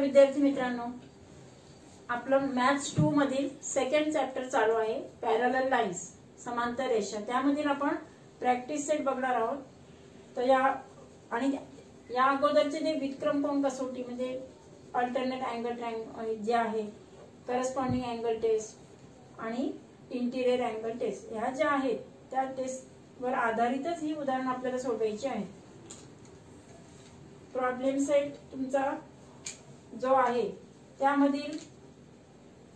विद्यार्थी मित्रांनो, आपलं मॅथ्स 2 मधील सेकंड चॅप्टर चालू आहे, पॅरलल लाईन्स, समांतर रेषा. त्यामधील आपण प्रॅक्टिस सेट बघणार आहोत. तर या अगोदरचे जे व्युत्क्रम कोन कसोटी म्हणजे अल्टरनेट अँगल ट्रायंगल जे आहे, करस्पॉन्डिंग अँगल टेस्ट आणि इंटिरियर अँगल टेस्ट, ह्या ज्या आहेत त्या टेस्ट वर आधारितच ही उदाहरण आपल्याला सोडवायची आहे. प्रॉब्लेम सेट तुमचा जो आहे त्यामधील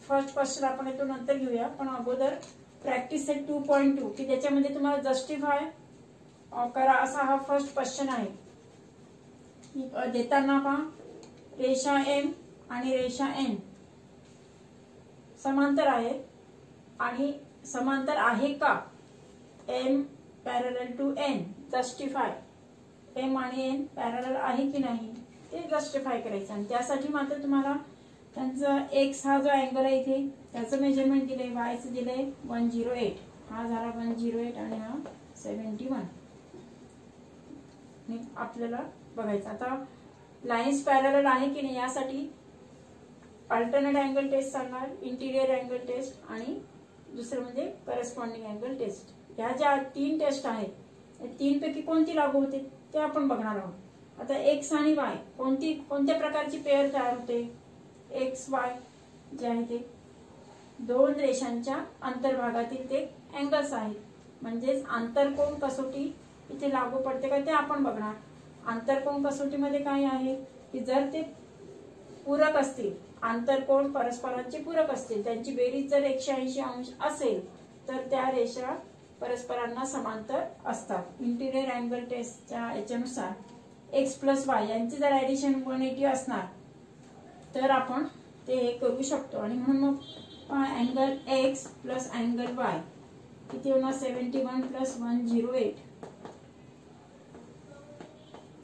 फर्स्ट क्वेश्चन आपण येतो नंतर घेऊया, पण अगोदर प्रॅक्टिस सेट 2.2 की त्याच्यामध्ये तुम्हाला जस्टिफाय करा असा हा फर्स्ट क्वेश्चन आहे. देताना पहा, रेषा M आणि रेषा N समांतर आहेत आणि समांतर आहे का? M parallel to N, justify M आणि N पॅरलल आहे की नाही ते जस्टिफाय करायचं. आणि त्यासाठी मात्र तुम्हाला त्यांचा x हा जो अँगल आहे इथे त्याचं मेजरमेंट दिलंय, y चं दिलंय 108, हा झाला 108 आणि हा 71 आपल्याला बघायचं. आता लाईन्स पॅरलल आहे की नाही यासाठी अल्टरनेट अँगल टेस्ट सांगणार, इंटिरियर अँगल टेस्ट आणि दुसरं म्हणजे करस्पॉन्डिंग अँगल टेस्ट. ह्या ज्या 3 टेस्ट आहेत, 3 पैकी कोणती लागू होते ते आपण बघणार आहोत. आता x आणि y कोणत्या प्रकारची पेअर तयार होते? एक्स वाय जे आहे ते दोन रेषांच्या अंतर्भागातील ते अँगल्स आहेत, म्हणजेच आंतरकोन कसोटी इथे लागू पडते का ते आपण बघणार. आंतरकोन कसोटीमध्ये काय आहे की जर ते पूरक असतील, आंतरकोन परस्परांचे पूरक असतील, त्यांची बेरीज जर 180 अंश असेल तर त्या रेषा परस्परांना समांतर असतात. इंटिरियर अँगल टेस्टच्या याच्यानुसार x प्लस वाय यांची जर ऍडिशन 180 असणार तर आपण ते करू शकतो. आणि म्हणून मग angle x plus angle y किती होणार? 71 प्लस 108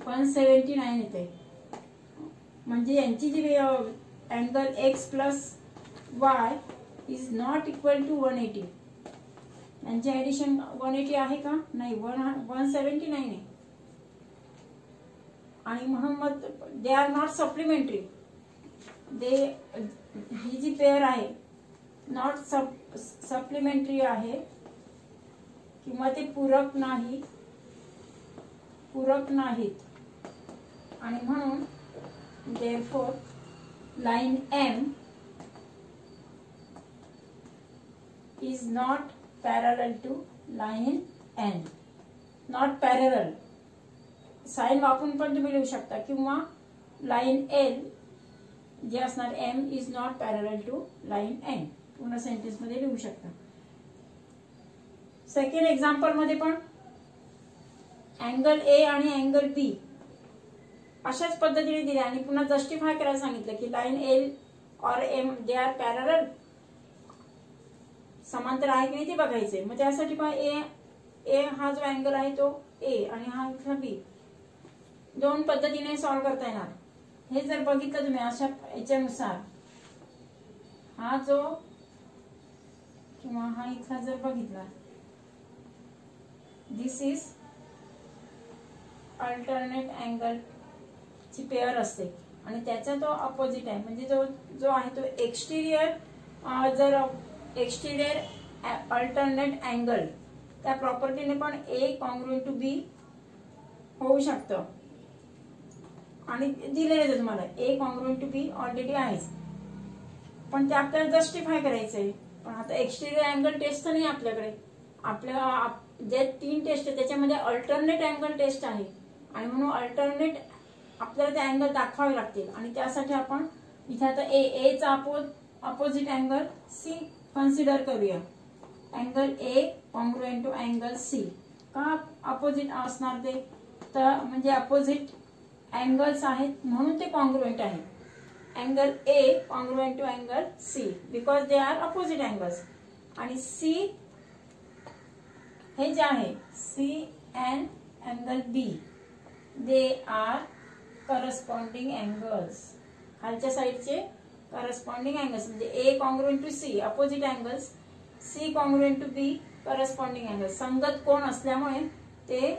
179 येते. म्हणजे यांची जी angle x plus y is not equal to 180. यांची ऍडिशन 180 आहे का? नाही, 179 आहे. आणि म्हणून मग दे आर नॉट सप्लिमेंटरी. ही जी पेअर आहे नॉट सप्लिमेंटरी आहे किंवा ते पूरक नाहीत. आणि म्हणून therefore line M is not parallel to line N. Not parallel sign वापरून पण तुम्ही लिहू शकता, किंवा लाईन L जे असणार M is not parallel to line N पूर्ण सेंटेन्स मध्ये लिहू शकता. सेकंड एक्झाम्पल मध्ये पण अँगल A आणि अँगल B अशाच पद्धतीने दिले आणि पुन्हा जस्टिफाय करायला सांगितलं की लाईन L और M दे आर पॅरलल, समांतर आहे की नाही ते बघायचे. मग त्यासाठी पण A हा जो अँगल आहे तो A आणि हा B दोन पद्धतीने सॉल्व्ह करता येणार. हे जर बघितलं तुम्ही अशा याच्यानुसार, हा जो किंवा हा इथला जर बघितला, दिस इज अल्टरनेट अँगल ची पेअर असते आणि त्याचा तो अपोजिट आहे, म्हणजे जो आहे तो एक्सटिरियर. जर एक्सटिरियर अल्टरनेट अँगल त्या प्रॉपर्टीने पण A कॉन्ग्रुएंट टू B होऊ शकतं. आणि दिलेले तुम्हाला A congruent to B already आहेच, पण ते आपल्याला जस्टिफाय करायचंय. पण आता एक्सटिरियर अँगल टेस्ट तर नाही आपल्याकडे. आपल्या जे 3 टेस्ट आहे त्याच्यामध्ये अल्टरनेट अँगल टेस्ट आहे आणि म्हणून अल्टरनेट आपल्याला ते अँगल दाखवावे लागतील. आणि त्यासाठी आपण इथे आता A चा अपोजिट अँगल C कन्सिडर करूया. Angle A congruent to angle C. का अपोजिट असणार ते? तर म्हणजे अपोजिट अँगल्स आहेत म्हणून ते कॉन्ग्रुएंट आहे. Angle A congruent to angle C because they are opposite angles. आणि C हे जे आहे C and angle B they are corresponding angles. खालच्या साईडचे करस्पॉन्डिंग अँगल्स म्हणजे A congruent to C opposite angles, C congruent to B corresponding angles. संगत कोण असल्यामुळे ते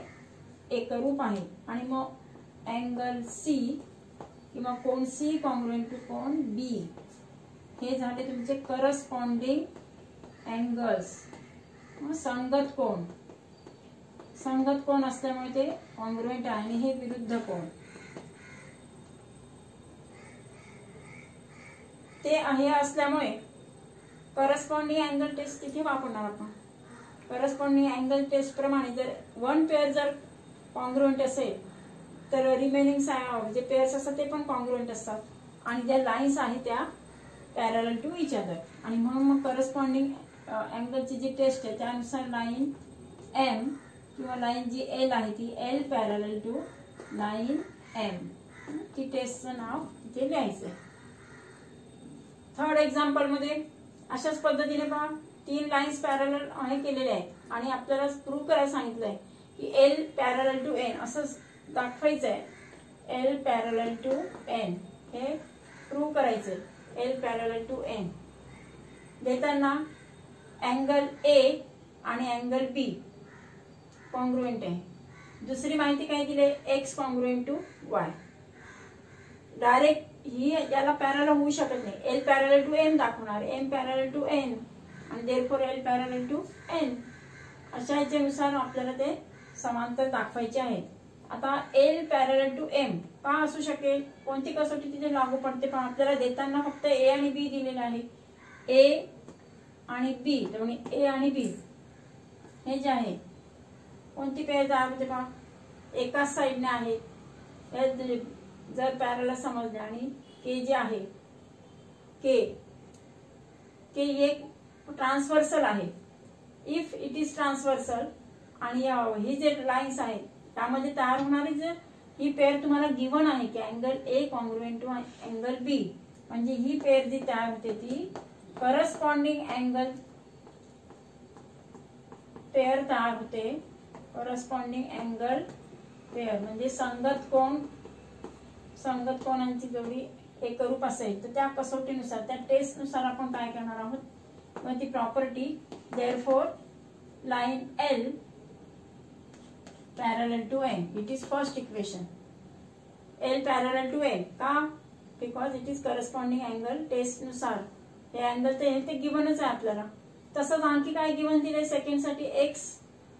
एकरूप आहे. आणि मग अँगल C किंवा कोन सी कॉन्ग्रुएंट टू कोन बी, हे झाले तुमचे करस्पॉन्डिंग अँगल्स. संगत कोन, संगत कोन असल्यामुळे ते कॉन्ग्रुएंट आहे आणि हे विरुद्ध कोन ते आहे असल्यामुळे करस्पॉन्डिंग अँगल टेस्ट तिथे वापरणार आपण. करस्पॉन्डिंग अँगल टेस्ट प्रमाणे जर वन पेअर जर कॉन्ग्रुएंट असेल तर रिमेनिंग जे पेअर्स असतात ते पण कॉन्ग्रुएंट असतात आणि ज्या लाईन्स आहेत त्या पॅरलल टू इच अदर. आणि म्हणून मग करस्पॉन्डिंग अँगलची जी टेस्ट आहे त्यानुसार लाईन एम किंवा लाईन जी एल आहे ती L parallel to line M, ती टेस्टचं नाव तिथे लिहायचंय. थर्ड एक्झाम्पल मध्ये अशाच पद्धतीने पहा 3 लाईन्स पॅरलल हे केलेले आहेत आणि आपल्याला प्रूव्ह करायला सांगितलंय की एल पॅरलल टू एन असं दाखवायचंय. एल पॅरलल टू एन हे प्रूव्ह करायचंय. एल पॅरलल टू एन देताना अँगल ए आणि अँगल बी कॉन्ग्रुएंट आहे. दुसरी माहिती काय दिली, X congruent to Y. Direct ही याला पॅरलल होऊ शकत नाही. एल पॅरलल टू एम दाखवणार, एम पॅरलल टू एन आणि therefore L parallel to N. अशा ह्याच्यानुसार आपल्याला ते समांतर दाखवायचे आहेत. आता एल पॅरलल टू एम का असू शकेल, कोणती कसोटी तिथे लागू पडते, पण आपल्याला देताना फक्त ए आणि बी दिलेले आहे. ए आणि बी दोन्ही ए आणि बी हे जे आहे कोणती पेअर तयार होते पहा, एकाच साईडने आहे. जर पॅरलल समजले आणि के जे आहे के एक ट्रान्सव्हर्सल आहे. इफ इट इज ट्रान्सव्हर्सल आणि ही जे लाईन्स आहेत त्यामध्ये तयार होणारी जर ही पेअर तुम्हाला गिवन आहे की angle A congruent to angle B, म्हणजे ही पेअर जी तयार होते ती करस्पॉन्डिंग अँगल पेअर तयार होते. करस्पॉन्डिंग अँगल पेअर म्हणजे संगत कोणांची जोडी एकरूप असेल तर त्या कसोटीनुसार त्या टेस्टनुसार आपण काय करणार आहोत, मग ती property therefore line L parallel to n, it is first equation. L parallel to n का, because it is corresponding angle test नुसार हे अँगल ते गिव्हनच आहे आपल्याला. तसंच आणखी काय गिव्हन दिले सेकंड साठी, X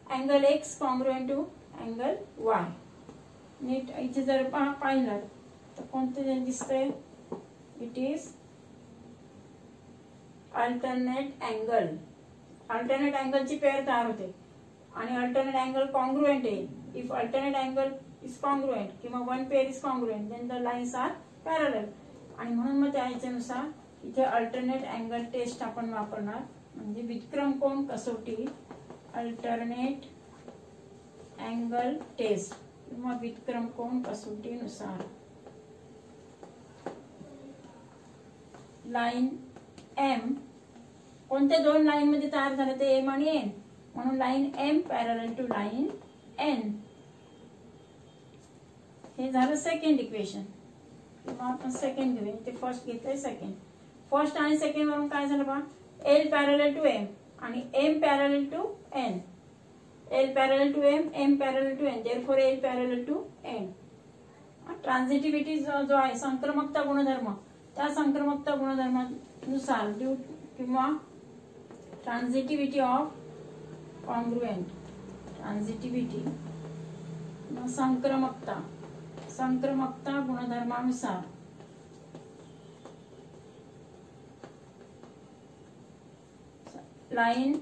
angle X congruent to angle Y. नीट इथे जर पाहिलं तर कोणते दिसतंय, it is alternate angle. Alternate अँगलची पेअर तयार होते आणि अल्टरनेट अँगल कॉन्ग्रुएंट आहे. If alternate angle is congruent किंवा one pair is congruent then the lines are parallel. आणि म्हणून मग त्या ह्याच्यानुसार इथे अल्टरनेट अँगल टेस्ट आपण वापरणार, म्हणजे व्युत्क्रम कोन कसोटी अल्टरनेट अँगल टेस्ट किंवा व्युत्क्रम कोन कसोटीनुसार लाईन एम कोणत्या दोन लाईन मध्ये तयार झाले ते एम आणि एन, म्हणून line M parallel to line N. हे झालं सेकंड इक्वेशन किंवा आपण सेकंड घेऊया. ते फर्स्ट घेतलंय सेकंड. फर्स्ट आणि सेकंड वरून काय झालं बा, एल पॅरलल टू एम आणि M parallel to N. L parallel to M, M parallel to N, therefore L parallel to N. Transitivity जो आहे संक्रमकता गुणधर्म, त्या संक्रमकता गुणधर्मानुसार ड्यू किंवा ट्रान्झिटिव्हिटी ऑफ कॉन्ग्रुएंट, ट्रान्झिटिव्हिटी संक्रमकता गुणधर्मानुसार line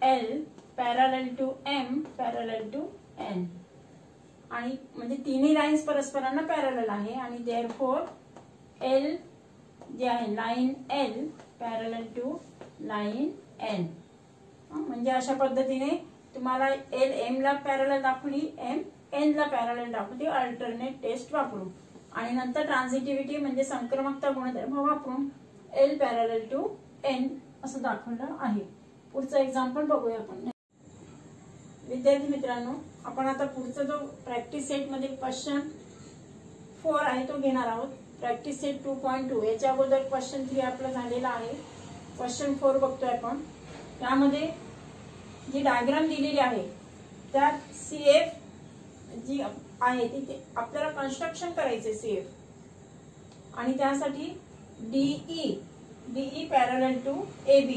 L parallel to M parallel to N. आणि म्हणजे तिन्ही लाईन्स परस्परांना पॅरलल आहे आणि देअरफॉर एल जे आहे line L parallel to line N. म्हणजे अशा पद्धतीने तुम्हाला एल एम ला पॅरलल दाखवली, एम एन ला पॅरलल दाखवली अल्टरनेट टेस्ट वापरून. आणि नंतर ट्रान्झिटिव्हिटी म्हणजे संक्रमकता गुणधर्म वापरून एल पॅरलल टू एन असं दाखवलं आहे. पुढचं एक्झाम्पल बघूया आपण. विद्यार्थी मित्रांनो, आपण आता पुढचा जो प्रॅक्टिस सेट मध्ये क्वेश्चन 4 आहे तो घेणार आहोत. Practice set 2.2. याच्या अगोदर क्वेश्चन 3 आपला झालेला आहे. क्वेश्चन 4 बघतोय आपण. त्यामध्ये जी डायग्राम दिलेली आहे त्यात सीएफ जी आहे ती आपल्याला कन्स्ट्रक्शन करायचे. सीएफ आणि त्यासाठी DE पॅरलल टू AB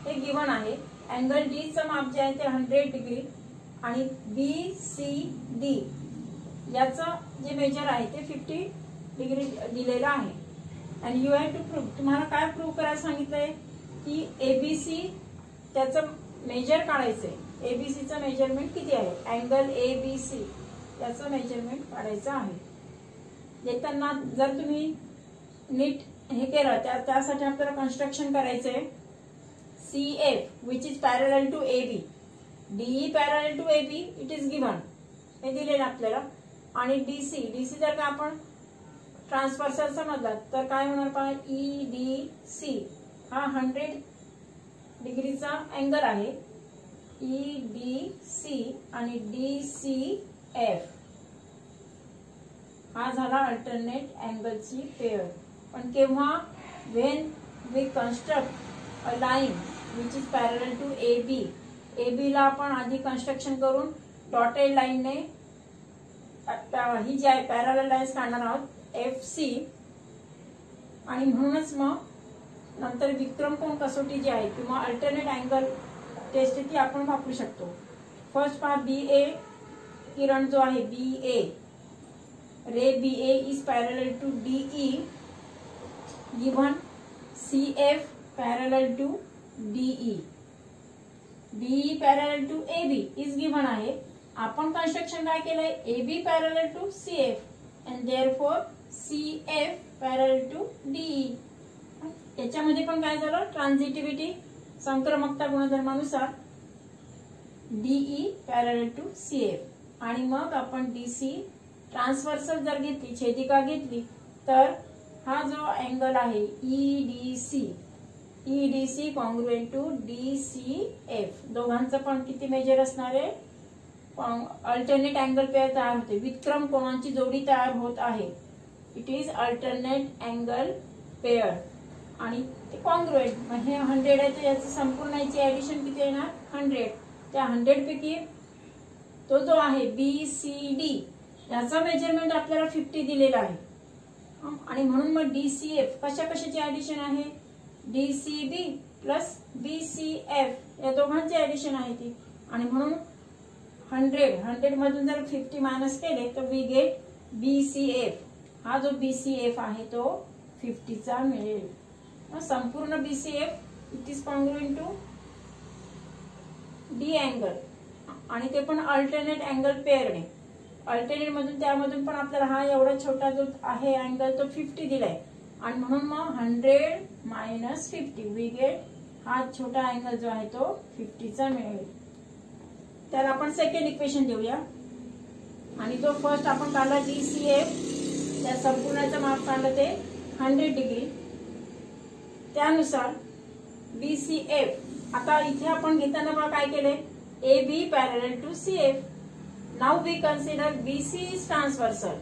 हे गिवन आहे. अँगल D चं माप जे आहे ते 100 डिग्री आणि BCD याचं जे मेजर आहे ते 50 डिग्री दिलेलं आहे. आणि यू हॅव टू प्रूव्ह, तुम्हाला काय प्रूव्ह करायला सांगितलंय की ABC त्याचं मेजर काढायचंय. ABCचं मेजरमेंट किती आहे, अँगल ABC याचं मेजरमेंट काढायचं आहे. देताना जर तुम्ही नीट हे केलं त्यासाठी आपल्याला कन्स्ट्रक्शन करायचंय. CF which is parallel to AB, DE parallel to AB it is given, हे दिलेलं आपल्याला. आणि DC जर का आपण ट्रान्सव्हर्सल समजला तर काय होणार पहा, EDC हा 100 डिग्रीचा अँगल आहे. EDC आणि DCF हा झाला अल्टरनेट अँगलची पेअर. पण केव्हा, when we construct a line which is parallel to AB ला आपण आधी कन्स्ट्रक्शन करून डॉटेड लाईनने ही जी आहे पॅरलल लाईन्स काढणार आहोत FC. आणि म्हणूनच मग नंतर विक्रम कोन कसोटी जी आहे किंवा अल्टरनेट अँगल टेस्ट ती आपण वापरू शकतो. फर्स्ट पहा, BA किरण जो आहे BA ray BA is parallel to DE given. CF parallel to DE parallel to AB is given आहे. आपण कन्स्ट्रक्शन काय केलंय, AB parallel to CF and therefore CF parallel to DE. याच्यामध्ये पण काय झालं, ट्रान्झिटिव्हिटी संक्रमकता गुणधर्मानुसार DE पॅरलल टू CF. आणि मग आपण DC ट्रान्सव्हर्सल जर घेतली, छेदिका घेतली, तर हा जो अँगल आहे EDC कॉन्ग्रुएंट टू DCF. दोघांचं पण किती मेजर असणार आहे, अल्टरनेट अँगल पेअर तयार होते, विक्रम कोणांची जोडी तयार होत आहे. It is alternate angle pair आणि ते कॉन्ग्रुएंट. मग हे 100 आहे तर याचं संपूर्ण याची ऍडिशन किती येणार, 100. त्या 100 पैकी तो जो आहे BCD याचा मेजरमेंट आपल्याला 50 दिलेला आहे. आणि म्हणून मग DCF कशाची ऍडिशन आहे, DCB प्लस BCF या दोघांची ऍडिशन आहे ती. आणि म्हणून 100 मधून जर 50 मायनस केले तर वी गेट BCF. हा जो BCF आहे तो 50चा मिळेल. संपूर्ण BCF it is congruent to D angle आणि ते पण अल्टरनेट अँगल पेअरने. अल्टरनेट मधून त्यामधून पण आपल्याला हा एवढा छोटा जो आहे अँगल तो 50 दिलाय. आणि म्हणून मग 100 मायनस 50 वी गेट हा छोटा अँगल जो आहे तो 50चा मिळेल. त्याला आपण सेकंड इक्वेशन देऊया. आणि जो फर्स्ट आपण काढला DCF त्या संपूर्णाचं माप काढलं ते 100 डिग्री. त्यानुसार BCF आता इथे आपण घेताना बघा काय केले, AB parallel to CF. Now we consider BC is transversal.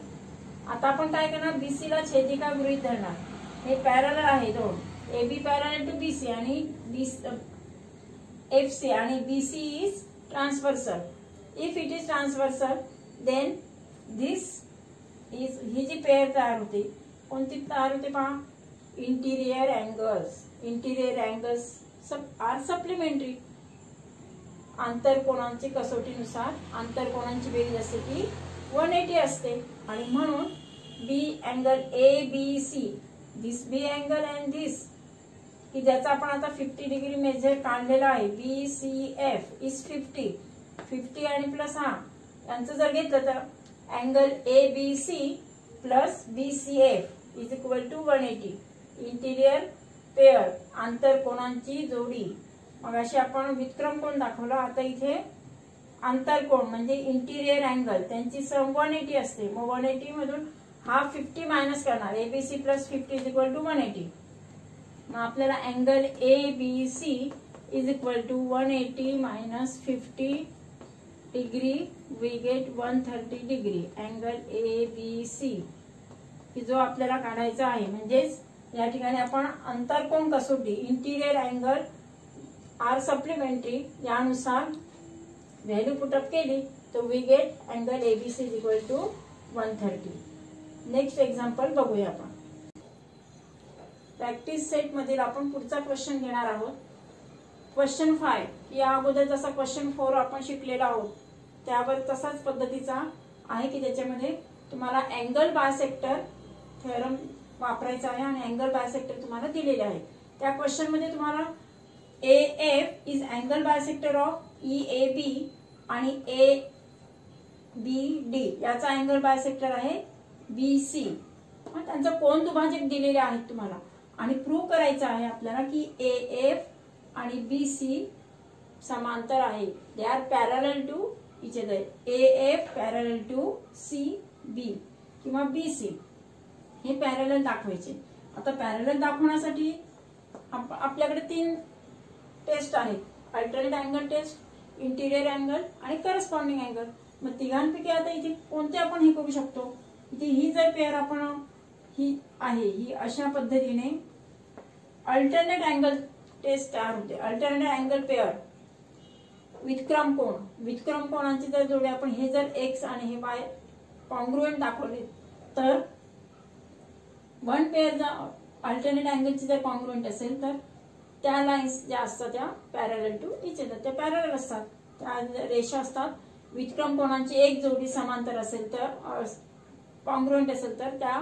आता आपण काय करणार, BC ला छेदिका गृहीत धरणार. हे पॅरलल आहे दोन, AB पॅरलल टू BC आणि FC आणि BC is transversal. If it is transversal then this is, ही जी पेअर तयार होते, कोणती तयार होते पहा, interior angles. Interior angles are supplementary. आंतरकोनांची कसोटीनुसार आंतरकोनांची बेरीज असते ती 180 असते. आणि म्हणून B angle ABC, this B angle and this, की ज्याचा आपण आता 50 डिग्री मेजर काढलेला आहे, BCF इज 50 आणि प्लस हा यांचं जर घेतलं तर angle ABC plus BCF is equal to 180. Interior pair आंतरकोनांची जोडी. मग अशी आपण विक्रम कोन दाखवला. आता इथे आंतरकोन म्हणजे इंटिरियर अँगल त्यांची सम 180 असते. मग 180 मधून हा 50 मायनस करणार, ABC plus 50 is equal to 180. मग आपल्याला angle ABC is equal to 180 minus 50 degree we get 130 degree. Angle ABC की जो आपल्याला काढायचा आहे. म्हणजेच या ठिकाणी आपण अंतरकोन कसोटी इंटिरियर अँगल आर सप्लिमेंटरी यानुसार व्हॅल्यू पुटअप केली तर we get angle ABC is equal to 130. Next example बघूया आपण. प्रॅक्टिस सेट मधील आपण पुढचा क्वेश्चन घेणार आहोत. क्वेश्चन 5 या अगोदर जसा क्वेश्चन 4 आपण शिकलेला आहोत त्यावर तसाच पद्धतीचा आहे की त्याच्यामध्ये तुम्हाला अँगल बायसेक्टर थेरम वापरायचा आहे आणि अँगल बायसेक्टर तुम्हाला दिलेले आहे. त्या क्वेश्चन मध्ये तुम्हाला AF is angle bisector of EAB आणि ABD याचा अँगल बायसेक्टर आहे BC. त्यांचा कोन दुभाजक दिलेले आहेत तुम्हाला आणि प्रूव्ह करायचं आहे आपल्याला की AF आणि BC समांतर आहे. They are parallel to each other. AF parallel to CB किंवा BC हे पॅरलल दाखवायचे. आता पॅरलल दाखवण्यासाठी आपल्याकडे 3 टेस्ट आहेत. Alternate angle test, interior angle आणि करस्पॉन्डिंग अँगल. मग तिघांपैकी आता इथे कोणते आपण हे करू शकतो. इथे ही जर पेअर आपण ही आहे ही अशा पद्धतीने अल्टरनेट अँगल टेस्ट तयार होते. अल्टरनेट अँगल पेअर व्युत्क्रम कोन, व्युत्क्रम कोनांची जर जोडी आपण हे जर एक्स आणि हे वाय कॉन्ग्रुएंट दाखवले तर वन पेअर जर अल्टरनेट अँगलची जर कॉन्ग्रुएंट असेल तर त्या लाईन्स ज्या असतात त्या पॅरलल टू इच अदर, त्या पॅरलल असतात, त्या रेषा असतात. व्युत्क्रम कोनांची एक जोडी समांतर असेल तर कॉन्ग्रुएंट असेल तर त्या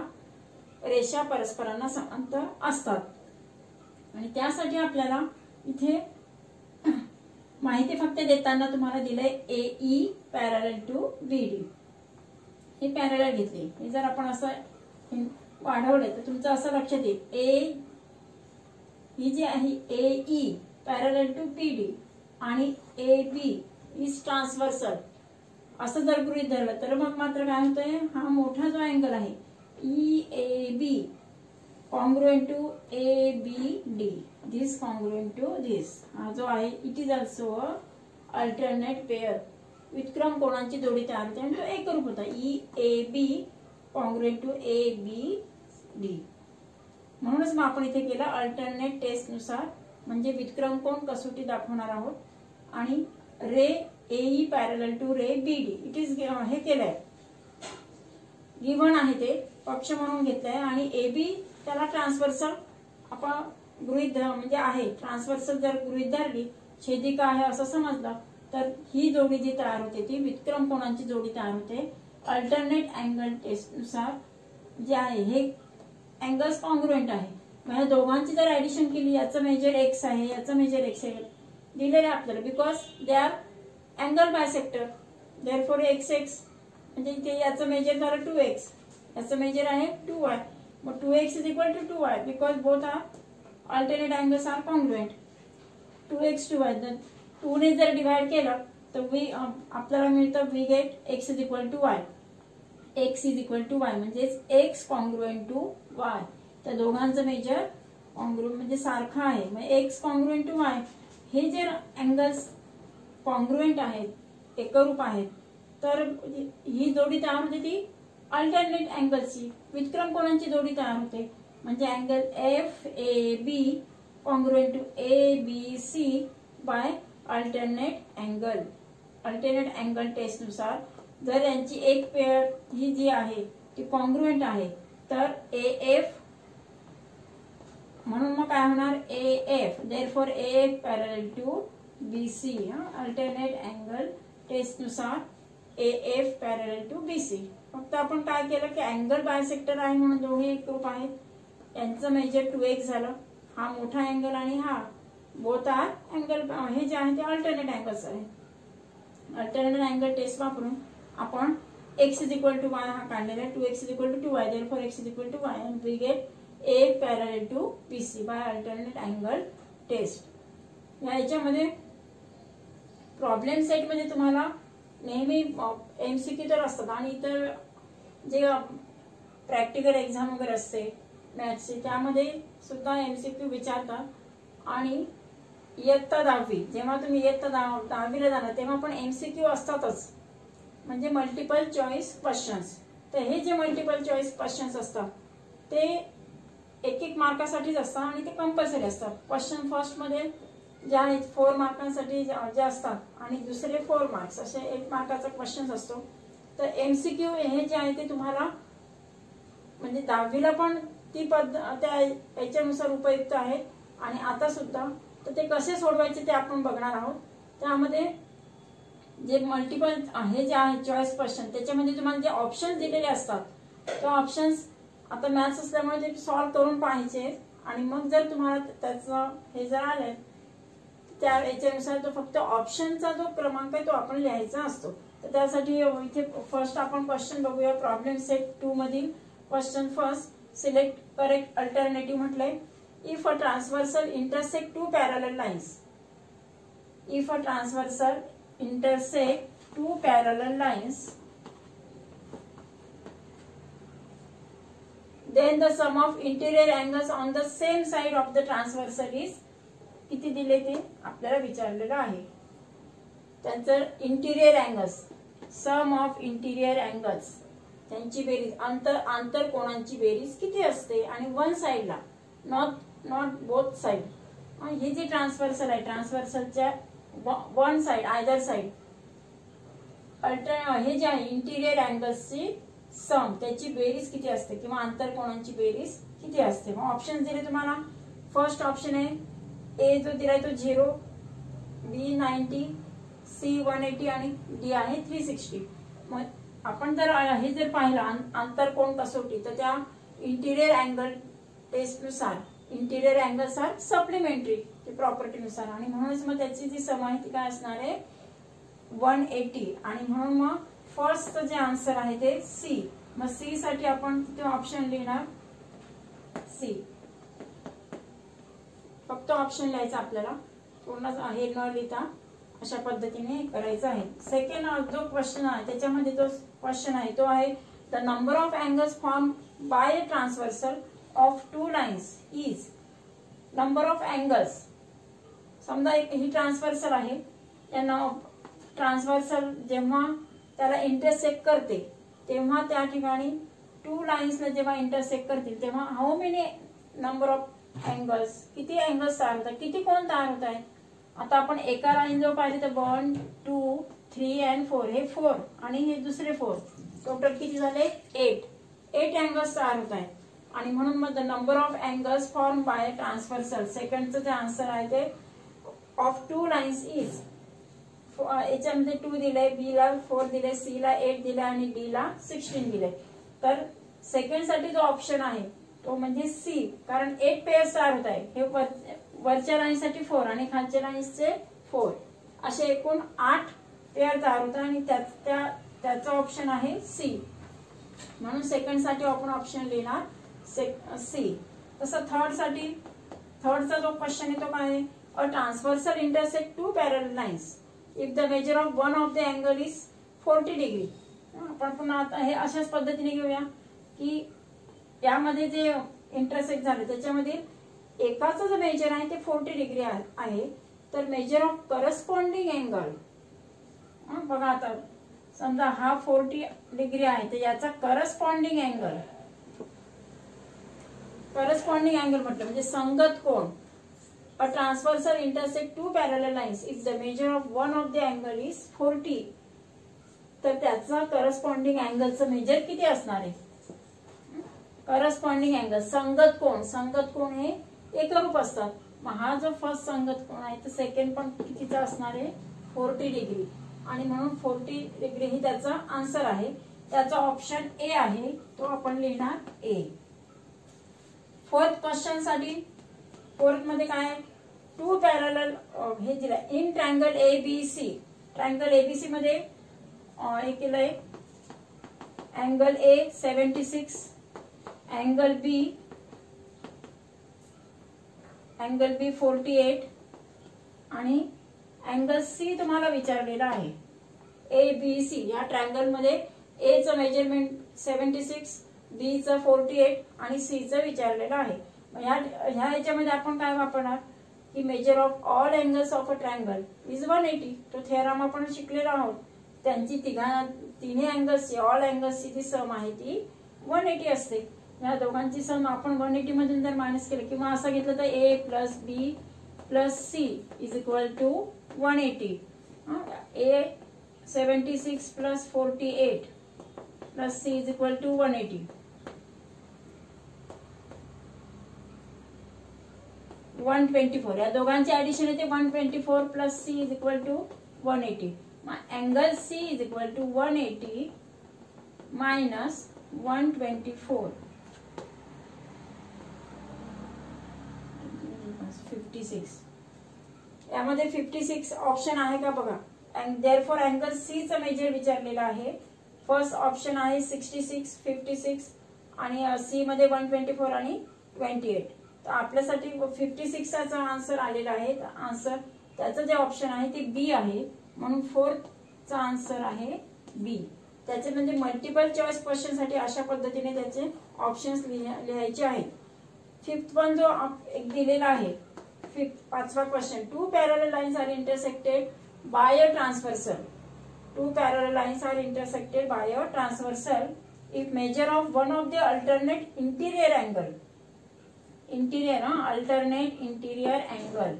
रेषा परस्परांना समांतर असतात. आणि त्यासाठी आपल्याला इथे माहिती फक्त देताना तुम्हाला दिलंय AE पॅरलल टू BD. हे पॅरलल घेतले. हे जर आपण असं वाढवलं तर तुमचं असं लक्षात येईल ही जी आहे AE पॅरलल टू PD आणि AB इज ट्रान्सव्हर्सल असं जर गृहीत धरलं तर मग मात्र काय होतंय, हा मोठा जो अँगल आहे EAB congruent to ABD, this congruent to this, हा जो आहे it is also alternate pair. व्युत्क्रम कोनांची जोडी तयार होते आणि तो एकरूप होता. EAB congruent to ABD. म्हणूनच मग आपण इथे केलं अल्टरनेट टेस्ट नुसार, म्हणजे व्युत्क्रम कोन कसोटी दाखवणार आहोत आणि ray AE parallel to ray BD it is हे केलंय, गिव्हन आहे, ते पक्ष म्हणून घेतलंय आणि AB त्याला ट्रान्सव्हर्सल आपण गृहीत म्हणजे आहे. ट्रान्सव्हर्सल जर गृहीत धरली, छेदिका आहे असं समजलं तर ही जोडी जी तयार होते ती व्युत्क्रम कोनांची जोडी तयार होते. अल्टरनेट अँगल टेस्ट नुसार जे आहे हे अँगल्स कॉन्ग्रुएंट आहे. म्हणजे दोघांची जर ऍडिशन केली, याचं मेजर x आहे याचं मेजर x आहे दिलेलं आहे आपल्याला, because they R angle bisector. Therefore XX म्हणजे इथे याचं मेजर झालं 2x, याचं मेजर आहे 2y. मग 2x is equal to 2y because both are alternate angles are congruent. 2x 2y जर 2 ने जर डिवाइड केलं तर आपल्याला मिळतं we get x is equal to y. x is equal to y म्हणजेच x कॉन्ग्रुएंट टू y. त्या दोघांचं मेजर कॉन्ग्रुएंट म्हणजे सारखं आहे. मग x कॉन्ग्रुएंट टू y हे जे अँगल्स कॉन्ग्रुएंट आहेत, एकरूप आहेत, तर ही जोडी तयार होते ती अल्टरनेट अँगलची, व्युत्क्रम कोनांची जोडी तयार होते. म्हणजे angle FAB congruent to ABC by alternate angle. Alternate angle test नुसार जर यांची एक पेअर ही जी आहे ती कॉन्ग्रुएंट आहे तर AF म्हणून मग काय होणार AF. Therefore AF parallel to BC. Alternate angle test नुसार AF पॅरलल टू BC. फक्त आपण काय केलं की अँगल बायसेक्टर आहे म्हणून दोन्ही एकरूप आहेत. यांचं मेजर 2x झालं. हा मोठा अँगल आणि हा बोथ आर अँगल हे जे आहे ते अल्टरनेट अँगल्स आहे. अल्टरनेट अँगल टेस्ट वापरून आपण x is equal to y हा काढलेला आहे. 2x is equal to 2y. Therefore x is equal to y and we get AF parallel to BC by alternate angle test. याच्यामध्ये problem set मध्ये तुम्हाला नेहमी MCQ तर असतात आणि इतर जे प्रॅक्टिकल एक्झाम वगैरे असते मॅथ्सची त्यामध्ये सुद्धा MCQ विचारतात. आणि इयत्ता 10वी जेव्हा तुम्ही इयत्ता 10वीला जाणार तेव्हा पण MCQ असतातच, म्हणजे मल्टिपल चॉईस क्वेश्चन्स. तर हे जे मल्टिपल चॉईस क्वेश्चन्स असतात ते 1-1 मार्कासाठीच असतात आणि ते कंपल्सरी असतात. क्वेश्चन फर्स्ट मध्ये ज्या आहेत 4 मार्कांसाठी जे असतात आणि दुसरे 4 मार्क्स असे 1 मार्काचा क्वेश्चन असतो. तर MCQ हे जे आहे ते तुम्हाला म्हणजे 10वीला पण ती त्या याच्यानुसार उपयुक्त आहेत आणि आता सुद्धा. तर ते कसे सोडवायचे ते आपण बघणार आहोत. त्यामध्ये जे मल्टिपल हे जे आहे चॉईस क्वेश्चन, त्याच्यामध्ये तुम्हाला जे ऑप्शन दिलेले असतात ते ऑप्शन्स आता मॅथ्स असल्यामुळे ते सॉल्व्ह करून पाहायचे आणि मग जर तुम्हाला त्याचं हे जर आलं त्या याच्यानुसार तो फक्त ऑप्शनचा जो क्रमांक आहे तो आपण लिहायचा असतो. तर त्यासाठी इथे फर्स्ट आपण क्वेश्चन बघूया. प्रॉब्लेम सेट 2 मधील question first, select correct alternative म्हटलंय. If a transversal intersect two parallel lines, if a transversal intersect two parallel lines, then the sum of interior angles on the same side of the transversal is किती दिले ते आपल्याला विचारलेलं आहे. त्यांचं interior angles, sum of interior angles, त्यांची बेरीज आंतर कोणांची बेरीज किती असते आणि वन साइडला, नॉट बोथ साइड. हे जे ट्रान्सव्हर्सल आहे, ट्रान्सव्हर्सलच्या वन साइड आयदर साइड हे जे आहे इंटिरियर अँगल्सची सम, त्याची बेरीज किती असते किंवा आंतर कोणांची बेरीज किती असते. मग ऑप्शन दिले तुम्हाला. फर्स्ट ऑप्शन आहे ए जो दिलाय तो 0, बी 90, सी 180 आणि डी आहे 360. मग आपण जर हे जर पाहिलं आंतर कोण कसोटी, तर त्या इंटिरियर अँगल टेस्टनुसार इंटिरियर अँगल्स आर सप्लिमेंटरी प्रॉपर्टीनुसार आणि म्हणूनच मग त्याची जी सम आहे ती काय असणार आहे 180. आणि म्हणून मग फर्स्ट जे आन्सर आहे ते सी. मग सी साठी आपण ते ऑप्शन लिहिणार सी. फक्त ऑप्शन लिहायचं आपल्याला, पूर्ण हे न लिहिता अशा पद्धतीने करायचं आहे. सेकंड जो क्वेश्चन आहे त्याच्यामध्ये जो क्वेश्चन आहे तो आहे the number of angles form bye a transversal of two lines is. Number of angles, समजा ही ट्रान्सव्हर्सल आहे, त्यांना ट्रान्सव्हर्सल जेव्हा त्याला इंटरसेक्ट करते तेव्हा त्या ठिकाणी टू लाइन्सला जेव्हा इंटरसेक्ट करतील तेव्हा how many number of angles, किती अँगल्स तयार होतात, किती कोण तयार होत आहेत. आता आपण एका लाईन जो पाहिजे तर 1, 2, 3 अँड 4, हे 4 आणि हे दुसरे 4, टोटल किती झाले 8 अँगल्स तयार होत आहेत. आणि म्हणून मग the number of angles form by transversal, सेकंडचं जे आन्सर आहे ते ऑफ टू लाइन्स इज, याच्यामध्ये 2 दिले, बी ला 4 दिले, सी ला 8 दिले आणि डी ला 16 दिले. तर सेकंड साठी जो ऑप्शन आहे तो म्हणजे सी, कारण 8 पेअर्स तयार होत आहे. हे वरच्या लाईन साठी 4 आणि खालच्या लाईन्सचे 4 असे एकूण 8 पेअर तयार होत आणि त्याचा ऑप्शन आहे सी. म्हणून सेकंड साठी आपण ऑप्शन लिहिणार सी. तसं थर्ड साठी, थर्डचा जो क्वेश्चन आहे तो काय आहे, a transversal intersect two parallel lines if the measure of one of the angle is 40 degree. आपण पुन्हा आता हे अशाच पद्धतीने घेऊया की यामध्ये जे इंटरसेक्ट झाले त्याच्यामध्ये एकाचा जो मेजर आहे ते 40 डिग्री आहे, तर मेजर ऑफ करस्पॉन्डिंग अँगल, बघा आता समजा हा 40 डिग्री आहे तर याचा करस्पॉन्डिंग अँगल म्हटलं म्हणजे संगत कोण. A transversal intersect two parallel lines if the measure of one of the angle is 40, तर त्याचा करस्पॉन्डिंग अँगलचं मेजर किती असणार आहे. करस्पॉन्डिंग अँगल संगत कोण हे एकरूप असतात. मग हा जो फर्स्ट संगत कोण आहे तर सेकंड पण कितीचा असणार आहे 40 डिग्री आणि म्हणून 40 डिग्री ही त्याचा आन्सर आहे. त्याचा ऑप्शन ए आहे, तो आपण लिहिणार ए. फोर्थ क्वेश्चन साठी, फोर्थ मध्ये काय टू पॅरलल हे दिलंय in triangle ABC. Triangle ABC मध्ये हे केलंय अँगल ए 76, अँगल बी 48 आणि अँगल सी तुम्हाला विचारलेला आहे. ए बी सी या ट्रायंगल मध्ये ए चं मेजरमेंट 76, बी चं 48 आणि सी चं विचारलेलं आहे. ह्या याच्यामध्ये आपण काय वापरणार की measure of all angles of a triangle is 180. तो थेरम आपण शिकलेलो आहोत. त्यांची तिन्ही अँगल्सची ऑल अँगल्सची जी सम आहे ती 180 असते. या दोघांची सम आपण 180 मधून जर मायनस केलं किंवा असं घेतलं तर A plus B plus C is equal to 180. A 76 plus 48 plus C is equal to 180. 124. या दोघांचे ऍडिशन येते 124 plus C is equal to 180. Angle C is equal to 180 minus 124. 56. यामध्ये 56 ऑप्शन आहे का बघा. देअरफॉर अँगल सी चा measure विचारलेला आहे. फर्स्ट ऑप्शन आहे 66, 56 आणि सी मध्ये 124 आणि 28. तर आपल्यासाठी 56 चा आन्सर आलेला आहे. आन्सर त्याचं जे ऑप्शन आहे ते बी आहे, म्हणून फोर्थ चा आन्सर आहे बी. त्याचे म्हणजे मल्टिपल चॉईस क्वेश्चन साठी अशा पद्धतीने त्याचे ऑप्शन्स लिहायचे आहेत. फिफ्थ वन जो एक दिलेला आहे, पाचवा question, two parallel lines are intersected by a transversal. Two parallel lines are intersected by a transversal if measure of one of the alternate interior angle. Interior alternate interior angle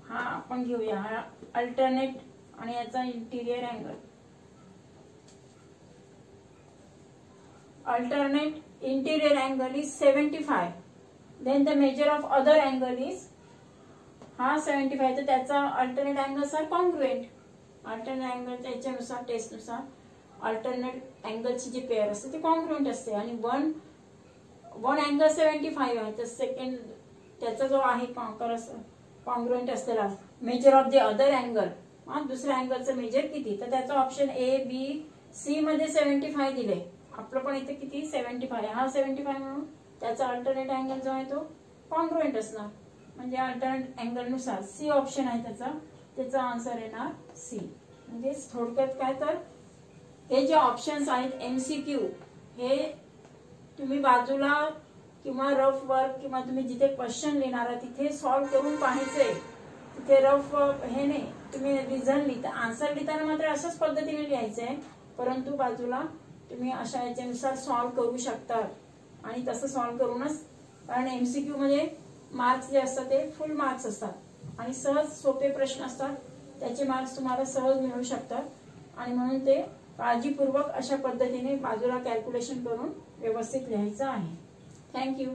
हा आपण घेऊया. हा alternate आणि याचा interior angle. Alternate interior angle is 75. Then the measure of other angle is हा 75. तर त्याचा alternate angles are congruent. Alternate angle त्याच्यानुसार टेस्टनुसार अल्टरनेट अँगलची जी पेअर असते ती कॉन्ग्रुएंट असते. आणि वन अँगल 75 आहे, तर सेकंड त्याचा जो आहे कॉन्ग्रुएंट असलेला measure of the other angle, दुसऱ्या अँगलचं मेजर किती. तर त्याचा ऑप्शन ए बी सी मध्ये 75 दिले. आपलं पण इथे किती 75. हा 75 म्हणून त्याचा अल्टरनेट अँगल जो आहे तो कॉन्ग्रुएंट असणार. म्हणजे अल्टरनेट अँगल नुसार सी ऑप्शन आहे त्याचा आन्सर येणार सी. म्हणजे थोडक्यात काय, तर हे जे ऑप्शन्स आहेत एमसीक्यू हे तुम्ही बाजूला किंवा रफ वर्क किंवा तुम्ही जिथे क्वेश्चन लिहिणार तिथे सॉल्व्ह करून पाहायचंय. तिथे रफ हे नाही, तुम्ही रिझन लिहिता, आन्सर लिहिताना मात्र अशाच पद्धतीने लिहायचंय, परंतु बाजूला तुम्ही अशा याच्यानुसार सॉल्व्ह करू शकता. आणि तसं सॉल्व्ह करूनच, कारण एमसीक्यू मध्ये मार्क्स जे असतात ते फुल मार्क्स असतात आणि सहज सोपे प्रश्न असतात, त्याचे मार्क्स तुम्हाला सहज मिळू शकतात. आणि म्हणून ते काळजीपूर्वक अशा पद्धतीने बाजूला कॅल्क्युलेशन करून व्यवस्थित लिहायचं आहे. थँक्यू.